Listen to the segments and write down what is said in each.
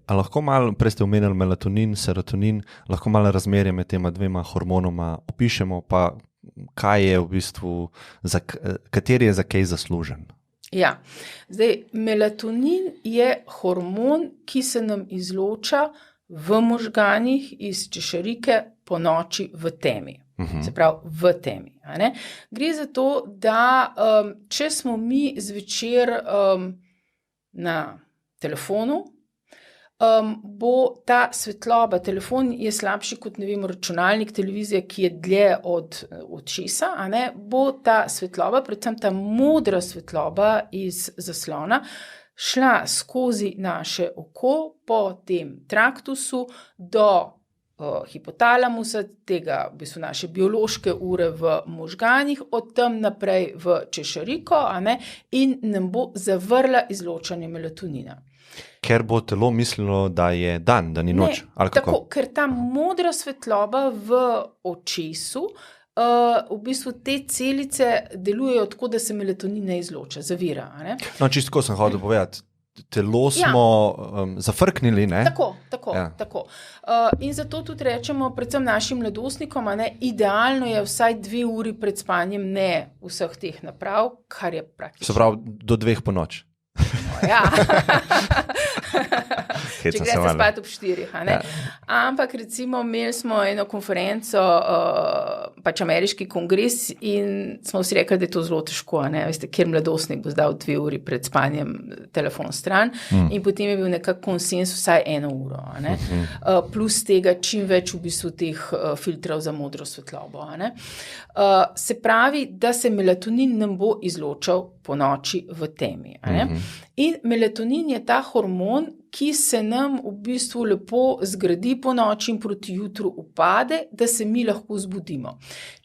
A lahko malo, prej ste omenili melatonin, serotonin, lahko malo razmerje med tema dvema hormonoma opišemo, pa kaj je v bistvu, kateri je za kaj zaslužen? Ja, zdaj, melatonin je hormon, ki se nam izloča v možganih iz češarike po noči v temi. Se pravi, v temi. A ne? Gre za to, da če smo mi zvečer na telefonu, bo ta svetloba, telefon je slabši kot, ne vem, računalnik, televizija, ki je dlje od očesa, a ne, bo ta svetloba, predvsem ta modra svetloba iz zaslona, šla skozi naše oko po tem traktusu do hipotalamusa, tega v bistvu naše biološke ure v možganih, od tam naprej v češariko, a ne, in nam bo zavrla izločanje melatonina. Ker bo telo mislilo, da je dan, da ni noč? Ne, tako, ker ta modra svetloba v očesu, v bistvu te celice delujejo tako, da se melatonin ne izloča, zavira. A ne? No, čisto tako sem hotel povedati. Telo smo zafrknili, ne? Tako. In zato tudi rečemo, predvsem našim mladostnikom, a ne, idealno je vsaj 2 uri pred spanjem ne vseh teh naprav, kar je praktično. Se pravi, do 2 po noč. Ja. Če greste spat ob 4, a ne? Ja. Ampak recimo imeli smo eno konferenco, pač ameriški kongres, in smo vsi rekli, da je to zelo težko, a ne? Veste, kjer mladostnik bo zdal 2 uri pred spanjem telefon stran, in potem je bil nekak konsens vsaj 1 uro, a ne? Plus tega čim več v bistvu teh filtrov za modro svetlobo, a ne? Se pravi, da se melatonin nam bo izločal po noči v temi, a ne? In melatonin je ta hormon, ki se nam v bistvu lepo zgradi po noči in proti jutru upade, da se mi lahko zbudimo.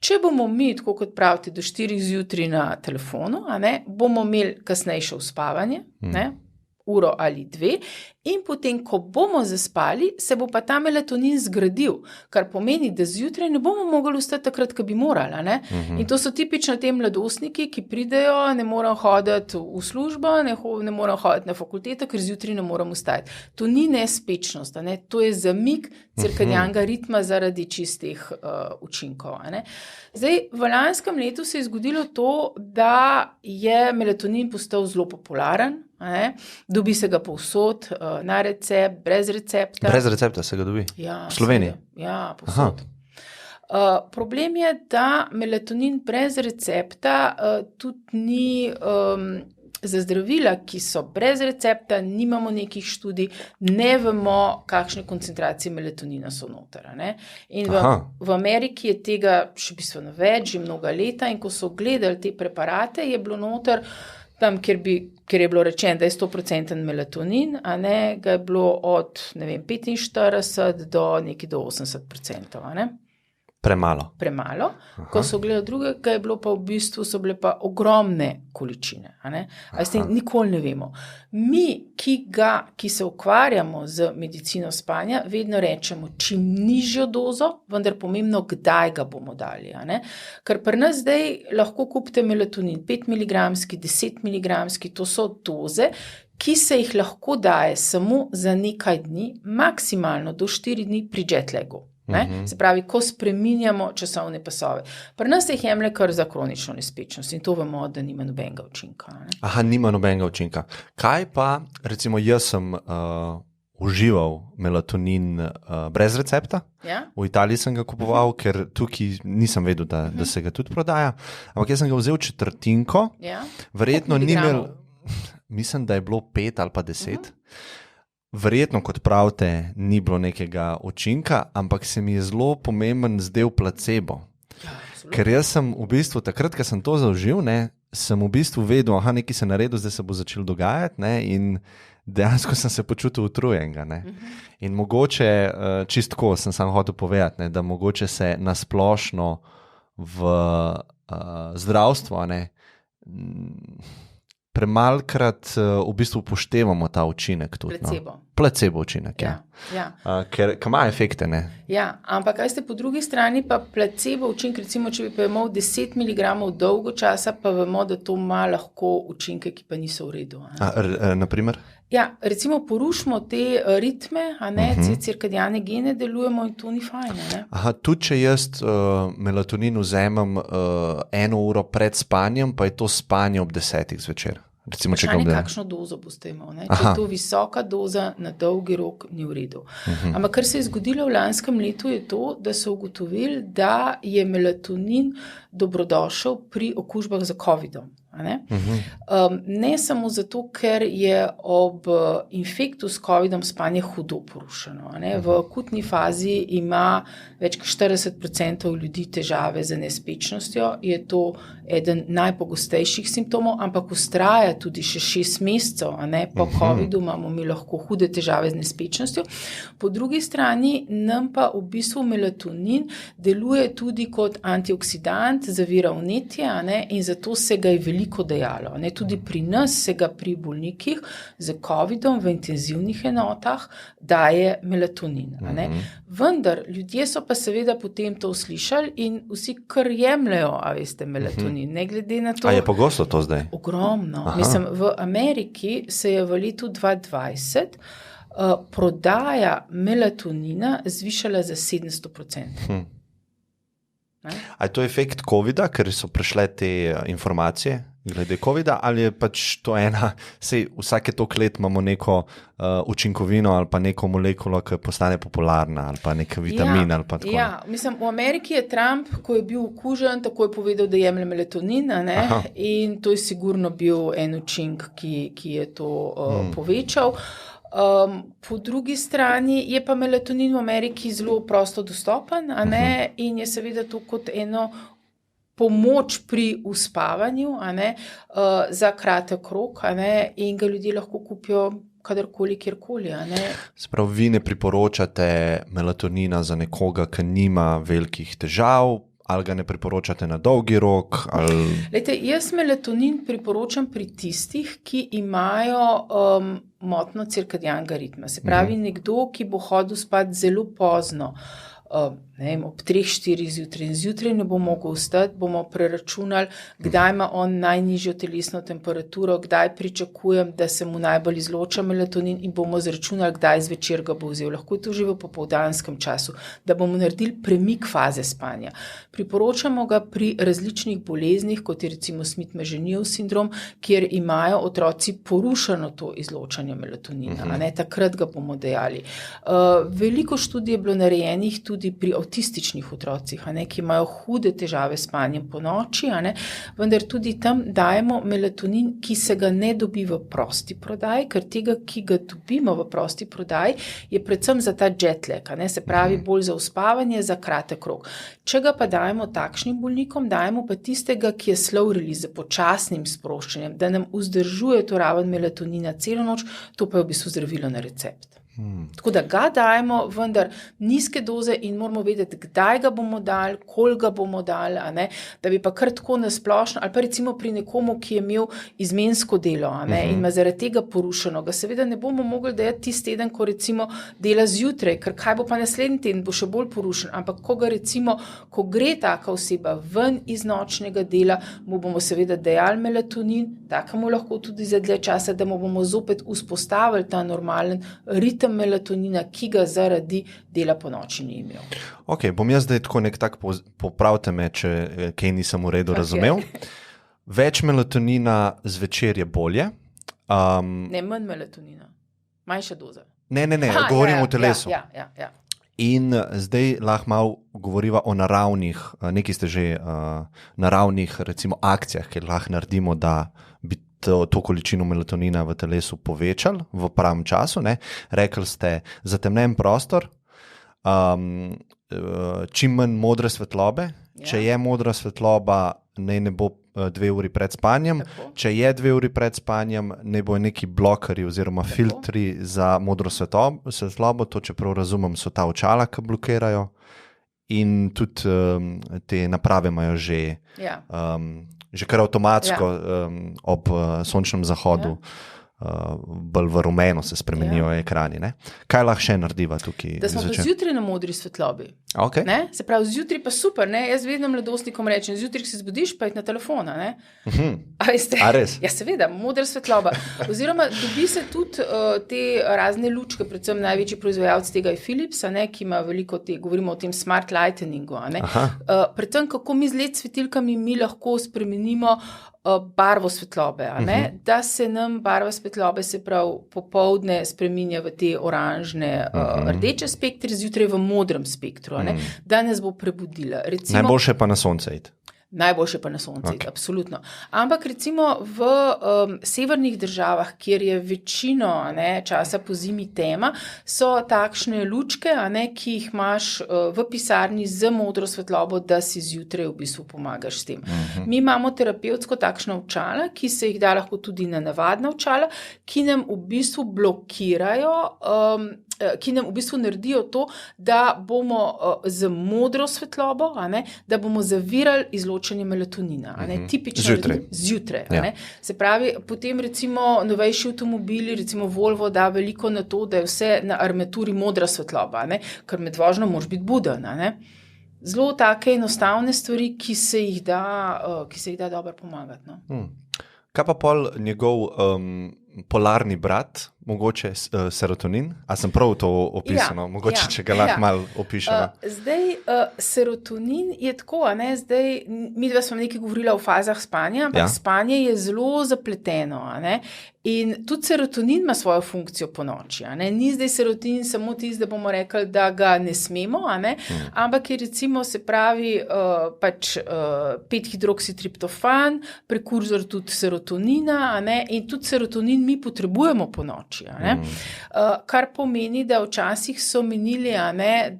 Če bomo mi, tako kot pravite, do 4 zjutraj na telefonu, a ne, bomo imeli kasnejše uspavanje, ne, uro ali 2, in potem, ko bomo zaspali, se bo pa ta melatonin zgradil, kar pomeni, da zjutraj ne bomo mogli vstati takrat, ko bi morali, ne? In to so tipično te mladostniki, ki pridejo, ne morejo hoditi v službo, ne morejo hoditi na fakulteto, ker zjutraj ne moremo vstati. To ni nespečnost, a ne? To je zamik cirkadianega ritma zaradi čistih učinkov, a ne? Zdaj, v lanskem letu se je zgodilo to, da je melatonin postal zelo popularen, a ne? Dobi se ga povsod, na recept, brez recepta. Brez recepta se ga dobi? Ja, v Sloveniji? Ja, povsod. Problem je, da melatonin brez recepta tudi ni za zdravila, ki so brez recepta, nimamo nekih študij, ne vemo, kakšne koncentracije melatonina so noter, ne? In v Ameriki je tega še bistveno več, že mnoga leta, in ko so gledali te preparate, je bilo noter tam, kjer je bilo rečeno, da je 100% melatonin, a ne, ga je bilo od, ne vem, 45 do nekaj do 80%, a ne? Premalo. Ko so gledali drugega, je bilo pa v bistvu, so bile pa ogromne količine, a ne? A s tem nikoli ne vemo. Mi, ki se ukvarjamo z medicino spanja, vedno rečemo, čim nižjo dozo, vendar pomembno, kdaj ga bomo dali, a ne? Ker pri nas zdaj lahko kupite melatonin 5 mg, 10 mg, to so doze, ki se jih lahko daje samo za nekaj dni, maksimalno do 4 dni pri jetlagu. Se pravi, ko spreminjamo časovne pasove. Pri nas se jih jemlje kar za kronično nespečnost in to vemo, da nima nobenega učinka. Ne? Aha, nima nobenega učinka. Kaj pa, recimo, jaz sem užival melatonin brez recepta. Ja? V Italiji sem ga kupoval, ker tukaj nisem vedel, da se ga tudi prodaja. Ampak jaz sem ga vzel četrtinko. Ja? Verjetno ni imel, mislim, da je bilo 5 ali pa 10. Verjetno, kot pravite, ni bilo nekega učinka, ampak se mi je zelo pomemben zdel placebo. Ja, ker jaz sem v bistvu, takrat, ko sem to zaužil, ne, sem v bistvu vedel, nekaj se naredil, zdaj se bo začel dogajati, ne, in dejansko sem se počutil utrujenega. Ne. In mogoče, čistko sem sam hotel povedati, ne, da mogoče se nasplošno v zdravstvo, ne, premalkrat v bistvu upoštevamo ta učinek tudi. placebo učinek. Ker ima efekte. Ne? Ja, ampak kaj ste po drugi strani pa placebo učinek, recimo, če bi pa imel 10 mg dolgo časa, pa vemo, da to ima lahko učinke, ki pa niso v redu. Naprimer? Ja, recimo porušimo te ritme, cirkadiane gene delujemo in to ni fajn. Tudi če jaz melatonin vzemem 1 uro pred spanjem, pa je to spanje ob 10 zvečer. Recimo, kakšno dozo boste imeli. Če je to visoka doza, na dolgi rok ni v redu. Ampak kar se je zgodilo v lanskem letu, je to, da so ugotovili, da je melatonin dobrodošel pri okužbah za COVID-om. Ne samo zato, ker je ob infektu s COVID-om spanje hudo porušeno. V akutni fazi ima več kot 40% ljudi težave z nespečnostjo, je to eden najpogostejših simptomov, ampak vztraja tudi še 6 mesecev. Po COVID-u imamo mi lahko hude težave z nespečnostjo. Po drugi strani nam pa v bistvu melatonin deluje tudi kot antioksidant, zavira vnetje, in zato se ga je veliko dejalo. Tudi pri nas se ga pri bolnikih z COVID-om v intenzivnih enotah daje melatonin. Vendar ljudje so pa seveda potem to slišali in vsi kar jemljajo, melatonin, ne glede na to. A je pogosto to zdaj? Ogromno. Mislim, v Ameriki se je v letu 2020 prodaja melatonina zvišala za 700%. A je to efekt COVID-a, ker so prišle te informacije glede COVID-a, ali je pač to vsake toliko let imamo neko učinkovino ali pa neko molekulo, ki postane popularna, ali pa nek vitamin ali pa tako. Ja, mislim, v Ameriki je Trump, ko je bil okužen, tako je povedal, da jemlje melatonin, in to je sigurno bil en učinek, ki je to povečal. Po drugi strani je pa melatonin v Ameriki zelo prosto dostopen, in je seveda to kot eno pomoč pri uspavanju, za kratek rok, in ga ljudje lahko kupijo kadarkoli, kjerkoli. Sprav, vi ne priporočate melatonina za nekoga, ki nima velikih težav, ali ga ne priporočate na dolgi rok? Lejte, jaz melatonin priporočam pri tistih, ki imajo motnjo cirkadianega ritma. Se pravi, nekdo, ki bo hodil spat zelo pozno, ob 3-4 zjutraj in zjutraj ne bo mogel vstati, bomo preračunali, kdaj ima on najnižjo telesno temperaturo, kdaj pričakujem, da se mu najbolj izloča melatonin in bomo zračunali, kdaj zvečer ga bo vzel. Lahko je to že v popoldanskem času, da bomo naredili premik faze spanja. Priporočamo ga pri različnih boleznih, kot je recimo Smith-Mageniev sindrom, kjer imajo otroci porušeno to izločanje melatonina. Takrat ga bomo dejali. Veliko študij je bilo narejenih tudi pri avtističnih otrocih, ki imajo hude težave s spanjem po noči, vendar tudi tam dajemo melatonin, ki se ga ne dobi v prosti prodaji, ker tega, ki ga dobimo v prosti prodaji, je predvsem za ta jet lag, se pravi bolj za uspavanje, za kratek rok. Če ga pa dajemo takšnim bolnikom, dajemo pa tistega, ki je slow release, z počasnim sproščanjem, da nam vzdržuje to raven melatonina celo noč, to pa je v bistvu zdravilo na recept. Tako da ga dajemo, vendar nizke doze in moramo vedeti, kdaj ga bomo dali, koliko ga bomo dali, da bi pa kar tako nasplošno, ali pa recimo pri nekomu, ki je imel izmensko delo, in ima zaradi tega porušeno, ga seveda ne bomo mogli dajati tisti teden, ko recimo dela zjutraj, ker kaj bo pa naslednji teden, bo še bolj porušen, ampak ko ga recimo, ko gre taka oseba ven iz nočnega dela, mu bomo seveda dajali melatonin, takemu lahko tudi za dlje časa, da mu bomo zopet vzpostavili ta normalen ritem melatonina, ki ga zaradi dela po noči ni imel. Ok, bom jaz zdaj tako popravite me, če kaj nisem v redu razumel. Več melatonina zvečer je bolje. Ne, manj melatonina. Manjša doza. Ne, govorim o telesu. Ja. In zdaj lahko malo govoriva o naravnih, nekaj ste že naravnih recimo akcijah, ker lahko naredimo, da bi to količino melatonina v telesu povečali v pravem času. Rekli ste, zatemnen prostor, čim manj modre svetlobe. Če je modra svetloba, ne bo 2 uri pred spanjem. Tako. Če je 2 uri pred spanjem, ne bo neki blokerji oziroma filtri za modro svetlobo. To, če prav razumem, so ta očala, ki blokirajo. In tudi te naprave imajo že kar avtomatsko ob sončnem zahodu bolj v rumeno se spremenijo ekrani. Ne? Kaj lahko še narediva tukaj? Da smo pa zjutraj na modri svetlobi. Okay. Se pravi, zjutraj pa super, ne? Jaz vedno mladostnikom rečem, zjutraj, ko se zbudiš, pa je na telefona. Ne? A veste? A res? Ja, seveda, modra svetloba. Oziroma, dobi se tudi te razne lučke, predvsem največji proizvajalec tega je Philips, ki ima veliko govorimo o tem smart lighteningu. Predvsem, kako mi z LED svetilkami mi lahko spremenimo barvo svetlobe, da se nam barva svetlobe, se pravi, popoldne spreminja v te oranžne, rdeče spektre, zjutraj v modrem spektru, da nas bo prebudila. Recimo, najboljše pa na sonce iti. Najboljše pa na sonce, absolutno. Ampak recimo v severnih državah, kjer je večino časa po zimi tema, so takšne lučke, ki jih imaš v pisarni z modro svetlobo, da si zjutraj v bistvu pomagaš s tem. Mi imamo terapevtsko takšna očala, ki se jih da lahko tudi na navadna očala, ki nam v bistvu blokirajo, ki nam v bistvu naredijo to, da bomo z modro svetlobo, da bomo zavirali izločanje melatonina. Tipično zjutraj. Se pravi, potem recimo novejši avtomobili, recimo Volvo da veliko na to, da je vse na armaturi modra svetloba, ker med vožnjo moraš biti buden. Zelo take enostavne stvari, ki se jih da dobro pomagati. Kaj pa pol njegov polarni brat, mogoče serotonin? A sem prav to opisano? Mogoče, če ga lahko malo opišemo. Zdaj, serotonin je tako, zdaj, mi dva smo nekaj govorila o fazah spanja, ampak spanje je zelo zapleteno, in tudi serotonin ima svojo funkcijo po noči, Ni zdaj serotonin samo tisti, da bomo rekli, da ga ne smemo, ampak je recimo, se pravi, 5-hidroksitriptofan, prekurzor tudi serotonina, in tudi serotonin mi potrebujemo po noči. Kar pomeni, da včasih so menili,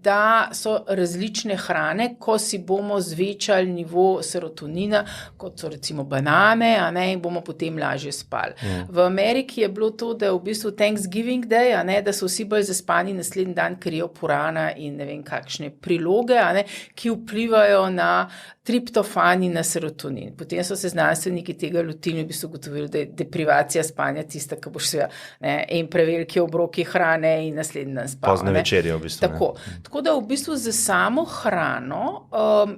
da so različne hrane, ko si bomo zvečali nivo serotonina, kot so recimo banane, in bomo potem lažje spali. V Ameriki je bilo to, da je v bistvu Thanksgiving Day, da so vsi bolj zaspani naslednji dan, ker je purana in ne vem kakšne priloge, ki vplivajo na triptofan in na serotonin. Potem so se znanstveniki tega lotili in v bistvu ugotovili, da je deprivacija spanja tista, ki boš in preveliki obroki hrane in naslednji dan spal. Pozne večerje v bistvu. Tako da v bistvu za samo hrano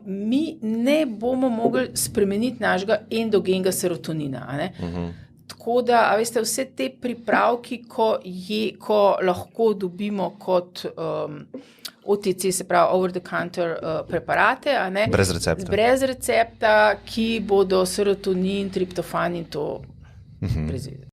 mi ne bomo mogli spremeniti našega endogenega serotonina. Tako da, veste, vse te pripravki, ko lahko dobimo kot OTC, se pravi over the counter preparate, brez recepta, ki bodo serotonin, triptofan in to prezideti.